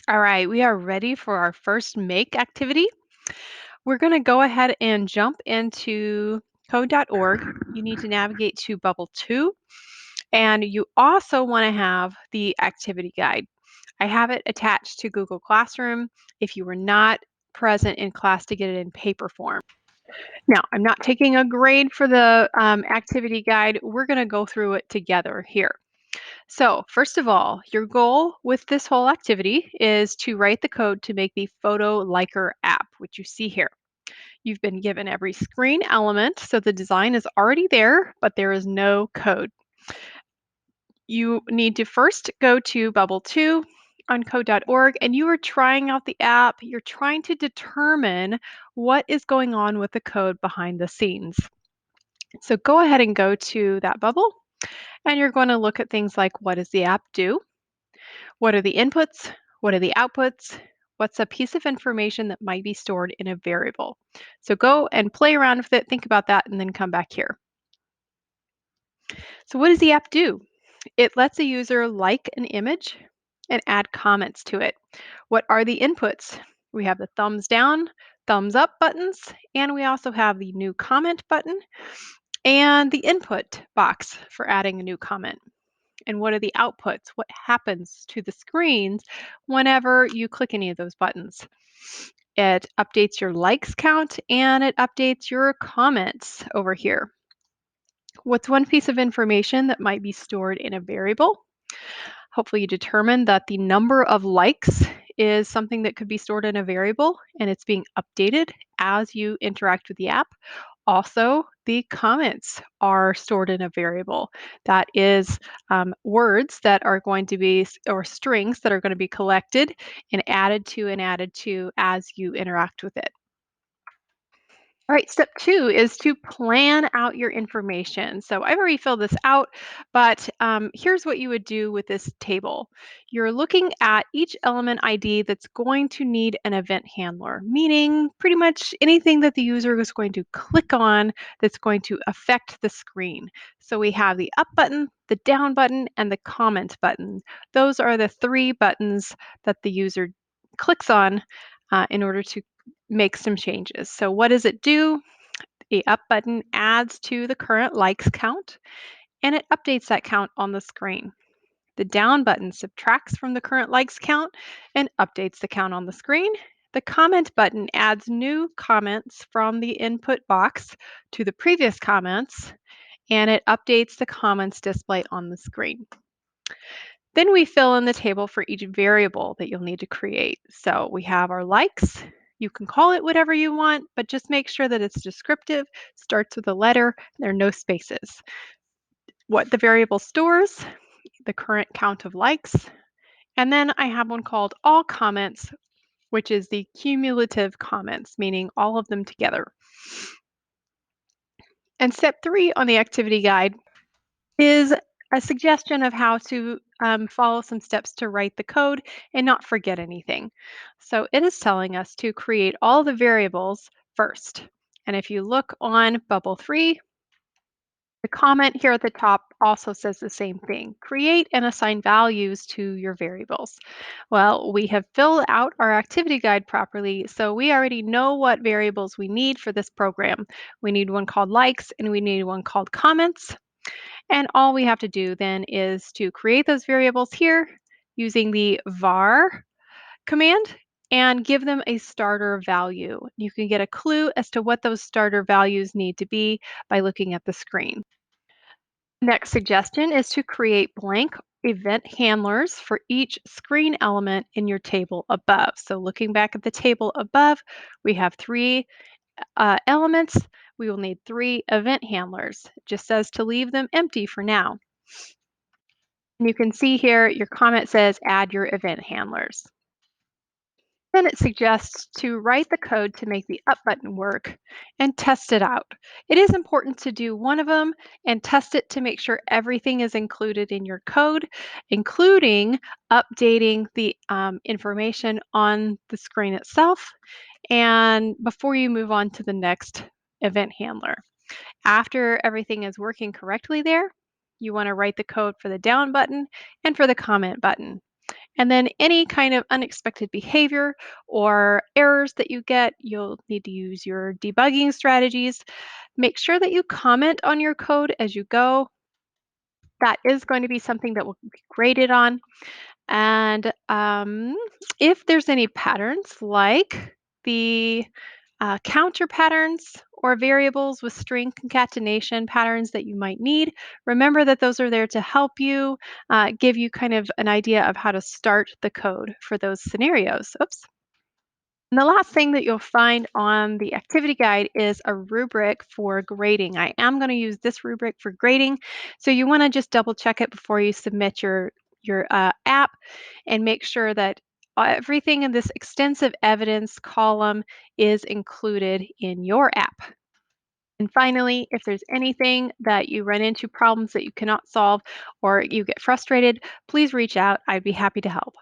All right, we are ready for our first make activity. We're going to go ahead and jump into code.org. You need to navigate to bubble 2, and you also want to have the activity guide. I have it attached to Google Classroom if you were not present in class to get it in paper form. Now, I'm not taking a grade for the activity guide. We're going to go through it together here. So, first of all, your goal with this whole activity is to write the code to make the photo liker app, which you see here. You've been given every screen element, so the design is already there, but there is no code. You need to first go to Bubble 2 on code.org, and you are trying out the app. You're trying to determine what is going on with the code behind the scenes. So go ahead and go to that bubble, and you're going to look at things like, what does the app do? What are the inputs? What are the outputs? What's a piece of information that might be stored in a variable? So go and play around with it, think about that, and then come back here. So what does the app do? It lets a user like an image and add comments to it. What are the inputs? We have the thumbs down, thumbs up buttons, and we also have the new comment button and the input box for adding a new comment. And what are the outputs? What happens to the screens whenever you click any of those buttons? It updates your likes count and it updates your comments over here. What's one piece of information that might be stored in a variable? Hopefully you determine that the number of likes is something that could be stored in a variable and it's being updated as you interact with the app. Also, the comments are stored in a variable. That is words that are going to be, or strings that are going to be collected and added to as you interact with it. All right, step 2 is to plan out your information. So I've already filled this out, but here's what you would do with this table. You're looking at each element ID that's going to need an event handler, meaning pretty much anything that the user is going to click on that's going to affect the screen. So we have the up button, the down button, and the comment button. Those are the 3 buttons that the user clicks on in order to make some changes. So what does it do? The up button adds to the current likes count and it updates that count on the screen. The down button subtracts from the current likes count and updates the count on the screen. The comment button adds new comments from the input box to the previous comments and it updates the comments display on the screen. Then we fill in the table for each variable that you'll need to create. So we have our likes. You can call it whatever you want, but just make sure that it's descriptive, starts with a letter, there are no spaces. What the variable stores, the current count of likes, and then I have one called all comments, which is the cumulative comments, meaning all of them together. And step 3 on the activity guide is a suggestion of how to follow some steps to write the code and not forget anything. So it is telling us to create all the variables first. And if you look on bubble 3, the comment here at the top also says the same thing. Create and assign values to your variables. Well, we have filled out our activity guide properly, so we already know what variables we need for this program. We need one called likes and we need one called comments. And all we have to do then is to create those variables here using the var command and give them a starter value. You can get a clue as to what those starter values need to be by looking at the screen. Next suggestion is to create blank event handlers for each screen element in your table above. So looking back at the table above, we have 3 elements. We will need 3 event handlers. It just says to leave them empty for now. And you can see here your comment says add your event handlers. Then it suggests to write the code to make the up button work and test it out. It is important to do one of them and test it to make sure everything is included in your code, including updating the information on the screen itself and before you move on to the next event handler. After everything is working correctly there, you want to write the code for the down button and for the comment button. And then any kind of unexpected behavior or errors that you get, you'll need to use your debugging strategies. Make sure that you comment on your code as you go. That is going to be something that will be graded on. And if there's any patterns like the counter patterns or variables with string concatenation patterns that you might need, remember that those are there to help you give you kind of an idea of how to start the code for those scenarios. Oops. And the last thing that you'll find on the activity guide is a rubric for grading. I am going to use this rubric for grading, so you want to just double check it before you submit your app and make sure that everything in this extensive evidence column is included in your app. And finally, if there's anything that you run into problems that you cannot solve or you get frustrated, please reach out. I'd be happy to help.